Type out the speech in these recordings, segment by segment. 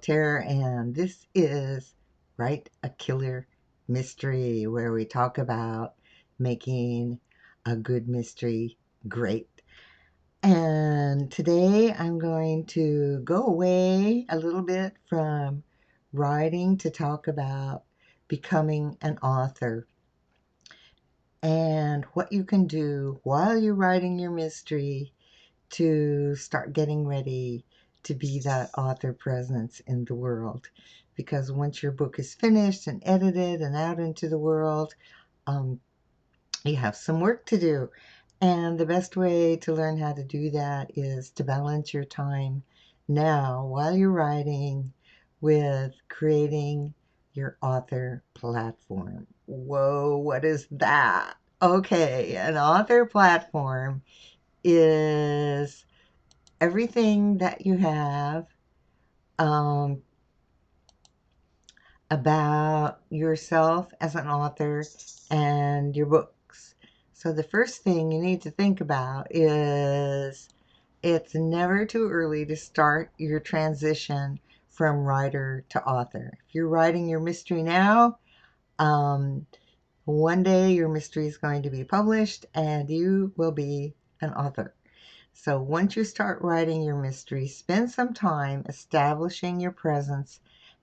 Voltaire, and this is Write a Killer Mystery, where we talk about making a good mystery great. And today I'm going to go away a little bit from writing to talk about becoming an author and what you can do while you're writing your mystery to start getting ready to be that author presence in the world. Because once your book is finished and edited and out into the world, um, you have some work to do. And the best way to learn how to do that is to balance your time now while you're writing with creating your author platform. Whoa, what is that? Okay, an author platform is everything that you have um, about yourself as an author and your books. So the first thing you need to think about is it's never too early to start your transition from writer to author. If you're writing your mystery now, um, one day your mystery is going to be published and you will be an author. So once you start writing your mystery, spend some time establishing your presence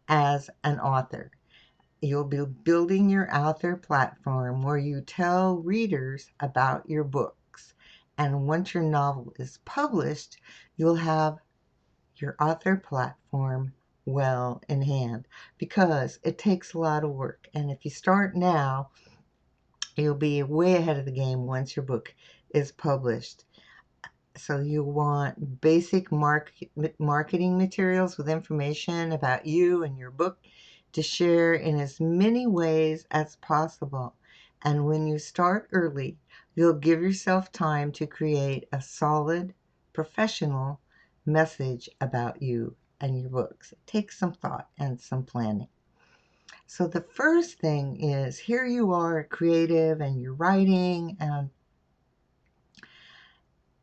as an author. You'll be building your author platform where you tell readers about your books. And once your novel is published, you'll have your author platform well in hand, because it takes a lot of work. And if you start now, you'll be way ahead of the game once your book is published. So you want basic marketing materials with information about you and your book to share in as many ways as possible. And when you start early, you'll give yourself time to create a solid, professional message about you and your books. It takes some thought and some planning. So the first thing is, here you are, creative, and you're writing,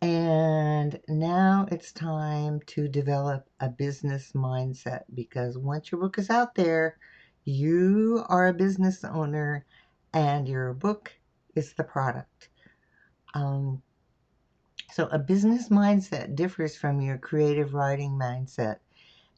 and now it's time to develop a business mindset, because once your book is out there, you are a business owner and your book is the product. Um, so a business mindset differs from your creative writing mindset.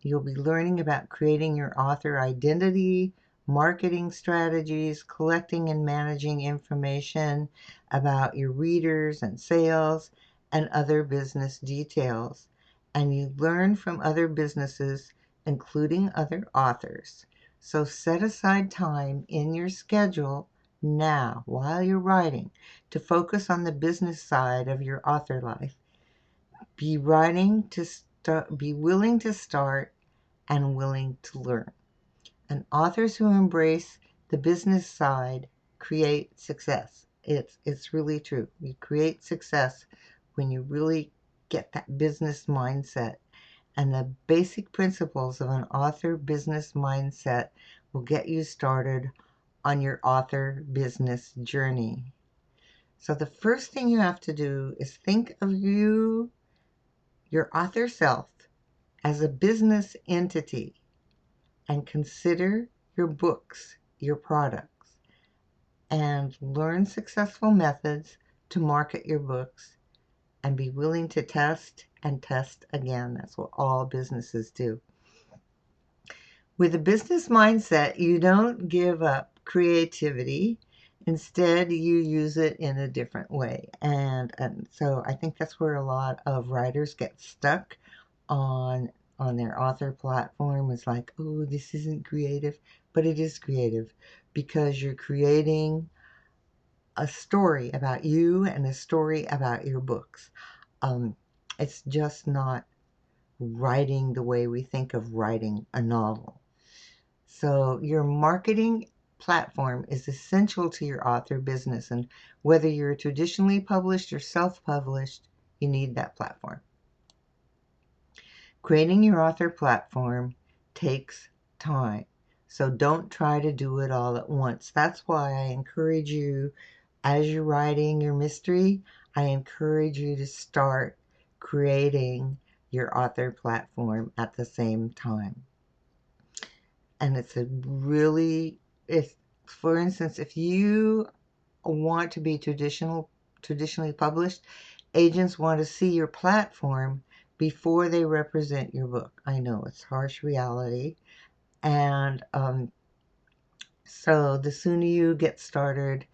You'll be learning about creating your author identity, marketing strategies, collecting and managing information about your readers and sales, and other business details. And you learn from other businesses, including other authors. So set aside time in your schedule now, while you're writing, to focus on the business side of your author life. Be willing to start and willing to learn. And authors who embrace the business side create success. It's really true. You create success when you really get that business mindset. And the basic principles of an author business mindset will get you started on your author business journey. So the first thing you have to do is think of you, your author self, as a business entity, and consider your books your products, and learn successful methods to market your books, and be willing to test and test again. That's what all businesses do. With a business mindset, you don't give up creativity. Instead, you use it in a different way. And so I think that's where a lot of writers get stuck on their author platform. Is like, oh, this isn't creative. But it is creative, because you're creating a story about you and a story about your books. Um, it's just not writing the way we think of writing a novel. So your marketing platform is essential to your author business. And whether you're traditionally published or self-published, you need that platform. Creating your author platform takes time. So don't try to do it all at once. That's why I encourage you, as you're writing your mystery, I encourage you to start creating your author platform at the same time. And it's, for instance, if you want to be traditionally published, agents want to see your platform before they represent your book. I know it's harsh reality. And so the sooner you get started,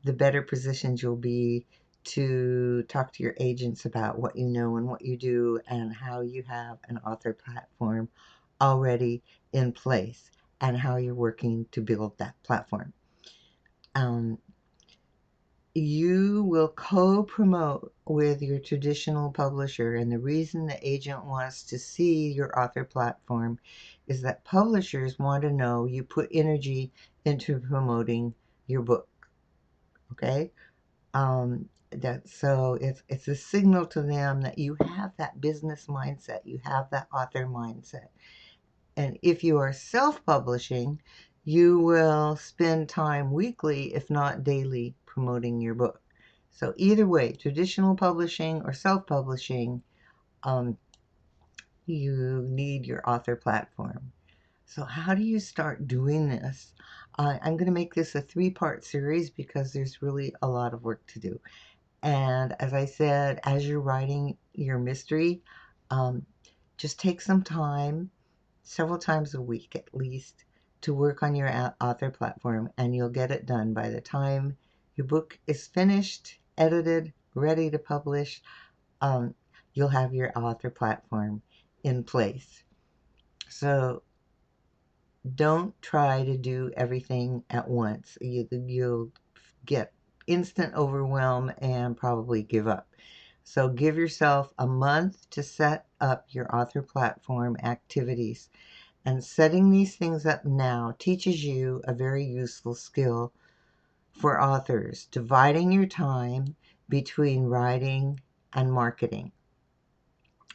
the better positioned you'll be to talk to your agents about what you know and what you do and how you have an author platform already in place and how you're working to build that platform. Um, you will co-promote with your traditional publisher, and the reason the agent wants to see your author platform is that publishers want to know you put energy into promoting your book. Okay, that so it's a signal to them that you have that business mindset, you have that author mindset. And if you are self-publishing, you will spend time weekly, if not daily, promoting your book. So either way, traditional publishing or self-publishing, um, you need your author platform. So how do you start doing this? I'm going to make this a 3-part series because there's really a lot of work to do. And as I said, as you're writing your mystery, um, just take some time, several times a week at least, to work on your author platform, and you'll get it done by the time your book is finished, edited, ready to publish. Um, you'll have your author platform in place. So don't try to do everything at once. You'll get instant overwhelm and probably give up. So give yourself a month to set up your author platform activities. And setting these things up now teaches you a very useful skill for authors, dividing your time between writing and marketing.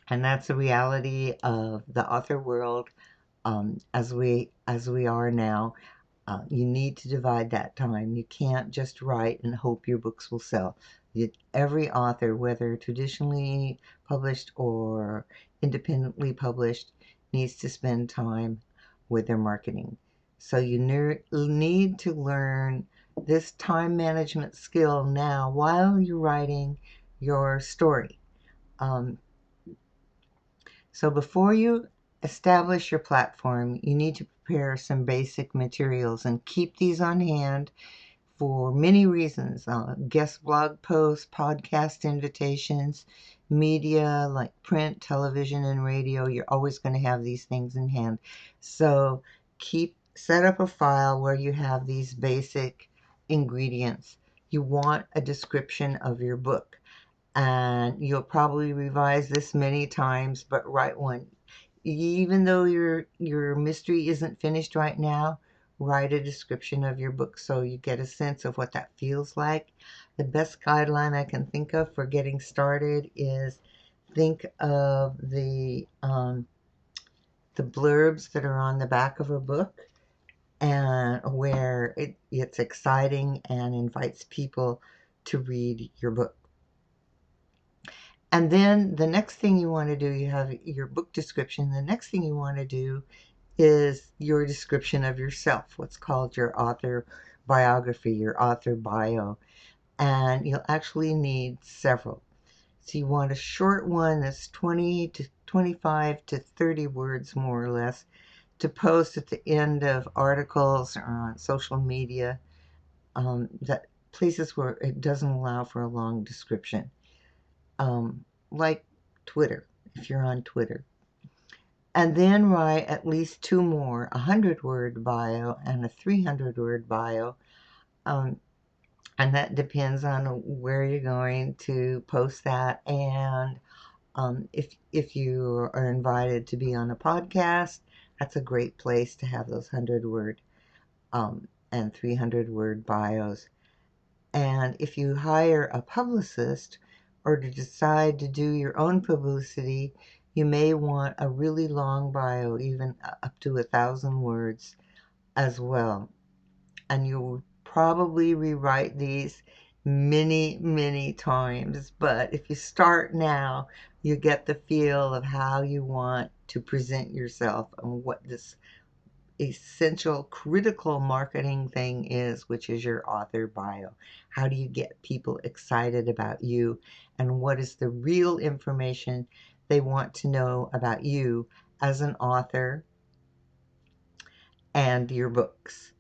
And that's the reality of the author world, as we are now. You need to divide that time. You can't just write and hope your books will sell. Every author, whether traditionally published or independently published, needs to spend time with their marketing. So you need to learn this time management skill now while you're writing your story. Um, so before you establish your platform, you need to prepare some basic materials and keep these on hand for many reasons. Guest blog posts, podcast invitations, media like print, television, and radio. You're always going to have these things in hand. So set up a file where you have these basic ingredients. You want a description of your book, and you'll probably revise this many times, but write one. Even though your mystery isn't finished right now, write a description of your book so you get a sense of what that feels like. The best guideline I can think of for getting started is think of the blurbs that are on the back of a book, and where it's exciting and invites people to read your book. And then the next thing you want to do, you have your book description. The next thing you want to do is your description of yourself, what's called your author biography, your author bio. And you'll actually need several. So you want a short one that's 20 to 25 to 30 words, more or less, to post at the end of articles or on social media, that places where it doesn't allow for a long description, like Twitter, if you're on Twitter. And then write at least 2 more, a 100-word bio and a 300-word bio. Um, and that depends on where you're going to post that. And if you are invited to be on a podcast, that's a great place to have those 100-word and 300-word bios. And if you hire a publicist or to decide to do your own publicity, you may want a really long bio, even up to 1,000 words as well. And you'll probably rewrite these many, many times. But if you start now, you get the feel of how you want to present yourself and what this essential, critical marketing thing is, which is your author bio. How do you get people excited about you, and what is the real information they want to know about you as an author and your books?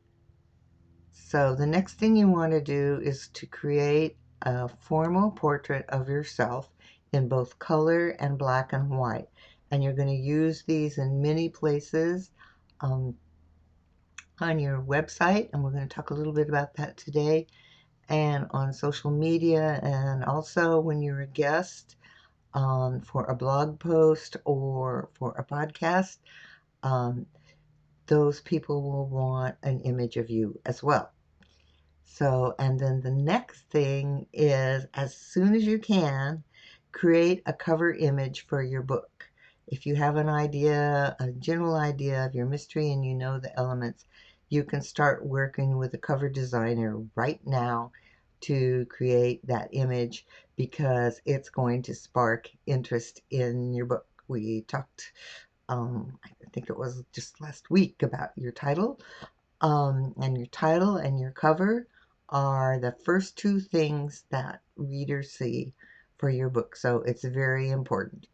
So the next thing you want to do is to create a formal portrait of yourself in both color and black and white. And you're going to use these in many places um, on your website, and we're going to talk a little bit about that today, and on social media, and also when you're a guest for a blog post or for a podcast. Um, those people will want an image of you as well. So, and then the next thing is, as soon as you can, create a cover image for your book. If you have an idea, a general idea of your mystery, and you know the elements, you can start working with a cover designer right now to create that image, because it's going to spark interest in your book. We talked, I think it was just last week, about your title. And your title and your cover are the first two things that readers see for your book. So it's very important.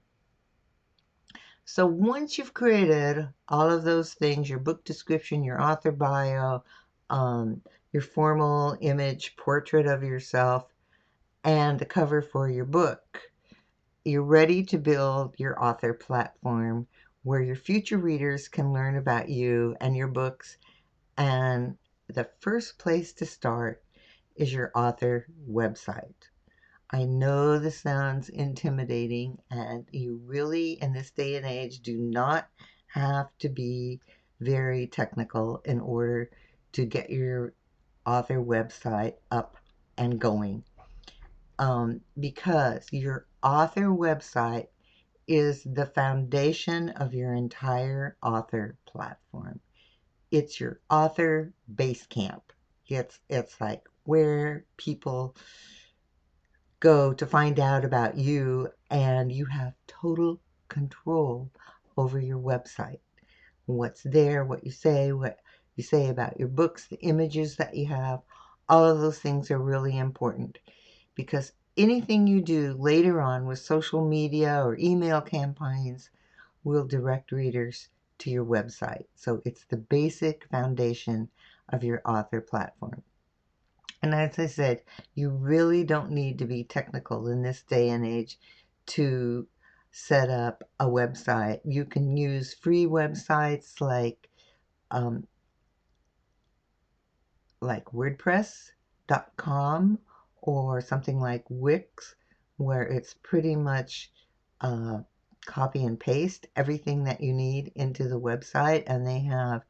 So once you've created all of those things, your book description, your author bio, um, your formal image portrait of yourself, and the cover for your book, you're ready to build your author platform where your future readers can learn about you and your books. And the first place to start is your author website. I know this sounds intimidating, and you really, in this day and age, do not have to be very technical in order to get your author website up and going. Because your author website is the foundation of your entire author platform. It's your author base camp. It's like where people go to find out about you, and you have total control over your website. What's there, what you say about your books, the images that you have, all of those things are really important, because anything you do later on with social media or email campaigns will direct readers to your website. So it's the basic foundation of your author platform. And as I said, you really don't need to be technical in this day and age to set up a website. You can use free websites um, like WordPress.com or something like Wix, where it's pretty much uh, copy and paste everything that you need into the website, and they have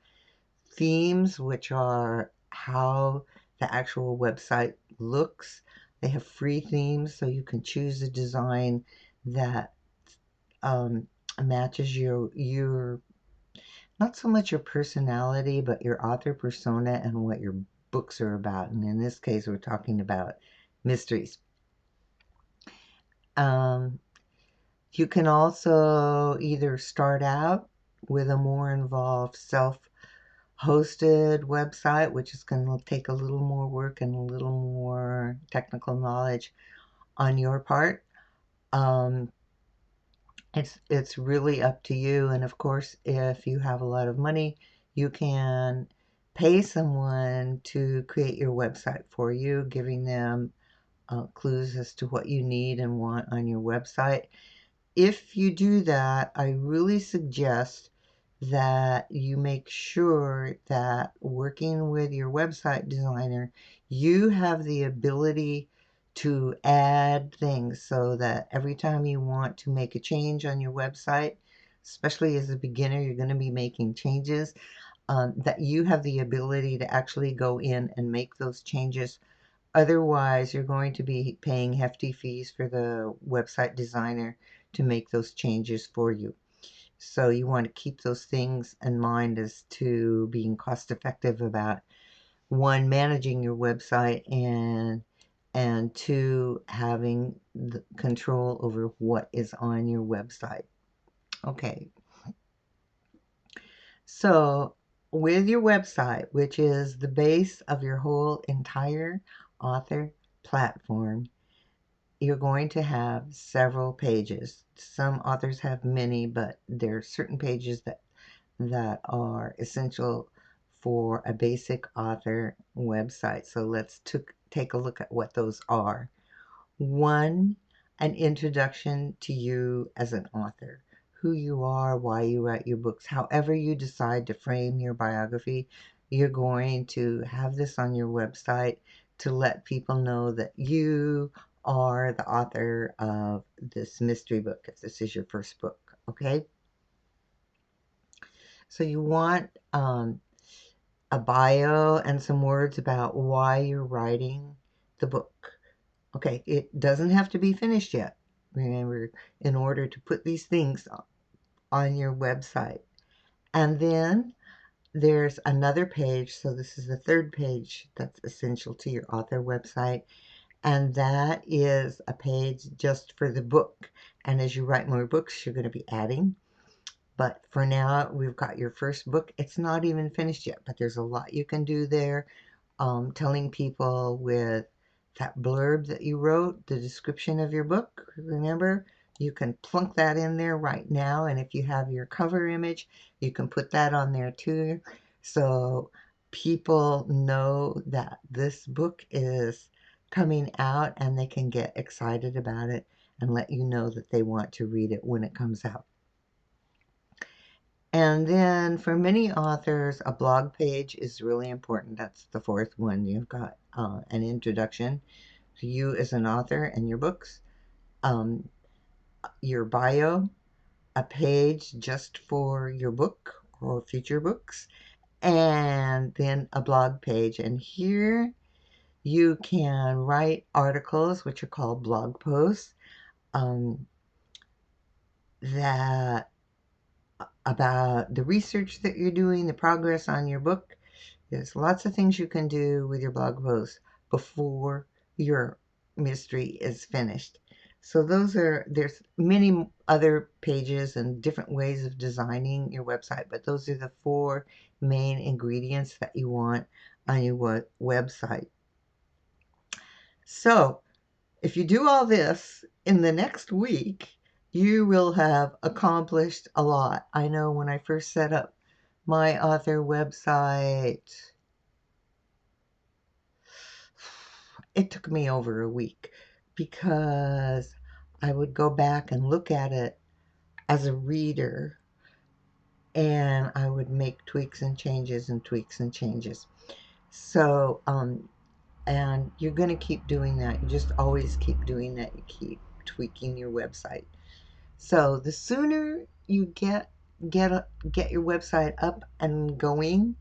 themes, which are how the actual website looks. They have free themes, so you can choose a design that um, matches your not so much your personality, but your author persona and what your books are about. And in this case, we're talking about mysteries. Um, you can also either start out with a more involved self-hosted website, which is going to take a little more work and a little more technical knowledge on your part. Um, it's really up to you. And of course, if you have a lot of money, you can pay someone to create your website for you, giving them clues as to what you need and want on your website. If you do that, I really suggest that you make sure that working with your website designer, you have the ability to add things, so that every time you want to make a change on your website, especially as a beginner, you're going to be making changes, that you have the ability to actually go in and make those changes. Otherwise, you're going to be paying hefty fees for the website designer to make those changes for you. So you want to keep those things in mind as to being cost effective about, one, managing your website, and two, having the control over what is on your website. Okay. So with your website, which is the base of your whole entire author platform, you're going to have several pages. Some authors have many, but there are certain pages that are essential for a basic author website. So let's take a look at what those are. One, an introduction to you as an author, who you are, why you write your books, however you decide to frame your biography. You're going to have this on your website to let people know that you are the author of this mystery book, if this is your first book, okay? So you want a bio and some words about why you're writing the book. Okay, it doesn't have to be finished yet. Remember, in order to put these things on your website. And then there's another page. So this is the third page that's essential to your author website. And that is a page just for the book. And as you write more books, you're going to be adding. But for now, we've got your first book. It's not even finished yet, but there's a lot you can do there. Telling people with that blurb that you wrote, the description of your book, remember? You can plunk that in there right now, and if you have your cover image, you can put that on there too. So people know that this book is coming out and they can get excited about it and let you know that they want to read it when it comes out. And then for many authors, a blog page is really important. That's the fourth one. You've got an introduction to you as an author and your books, um, your bio, a page just for your book or future books, and then a blog page. And here you can write articles, which are called blog posts, um, that about the research that you're doing, the progress on your book. There's lots of things you can do with your blog posts before your mystery is finished. So there's many other pages and different ways of designing your website, but those are the four main ingredients that you want on your website. So if you do all this in the next week, you will have accomplished a lot. I know when I first set up my author website, it took me over a week because I would go back and look at it as a reader and I would make tweaks and changes and tweaks and changes. So, and you're going to keep doing that. You just always keep doing that. You keep tweaking your website. So the sooner you get your website up and going,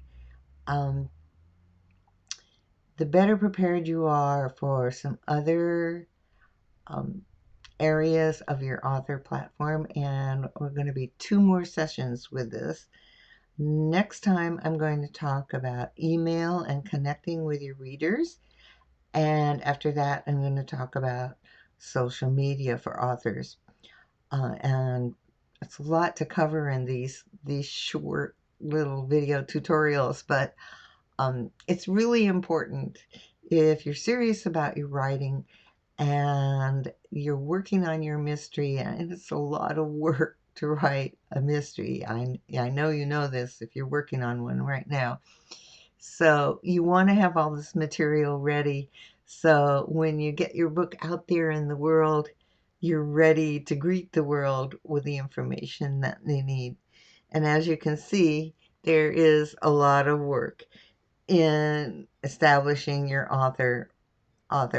um, the better prepared you are for some other um, areas of your author platform. And we're going to be 2 more sessions with this. Next time, I'm going to talk about email and connecting with your readers. And after that, I'm going to talk about social media for authors. And it's a lot to cover in these short little video tutorials, but it's really important if you're serious about your writing and you're working on your mystery, and it's a lot of work to write a mystery. I know you know this if you're working on one right now. So you want to have all this material ready so when you get your book out there in the world, you're ready to greet the world with the information that they need. And as you can see, there is a lot of work in establishing your author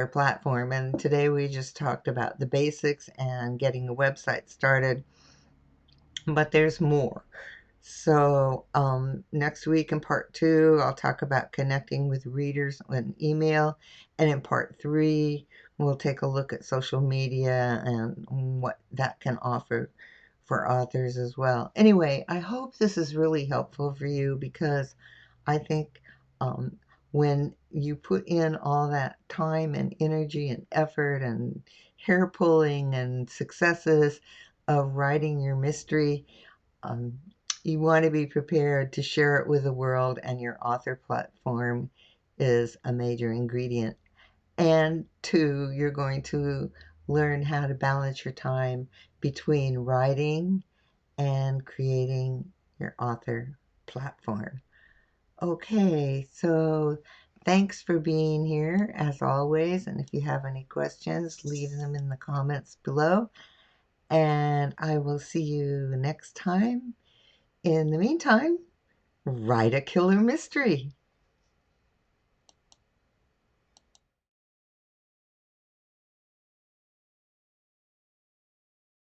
platform. And today we just talked about the basics and getting a website started, but there's more. So next week in part 2, I'll talk about connecting with readers in email. And in part 3, we'll take a look at social media and what that can offer for authors as well. Anyway, I hope this is really helpful for you because I think um, when you put in all that time and energy and effort and hair pulling and successes of writing your mystery, um, You want to be prepared to share it with the world, and your author platform is a major ingredient. And two, you're going to learn how to balance your time between writing and creating your author platform. Okay, so thanks for being here as always. And if you have any questions, leave them in the comments below. And I will see you next time. In the meantime, write a killer mystery.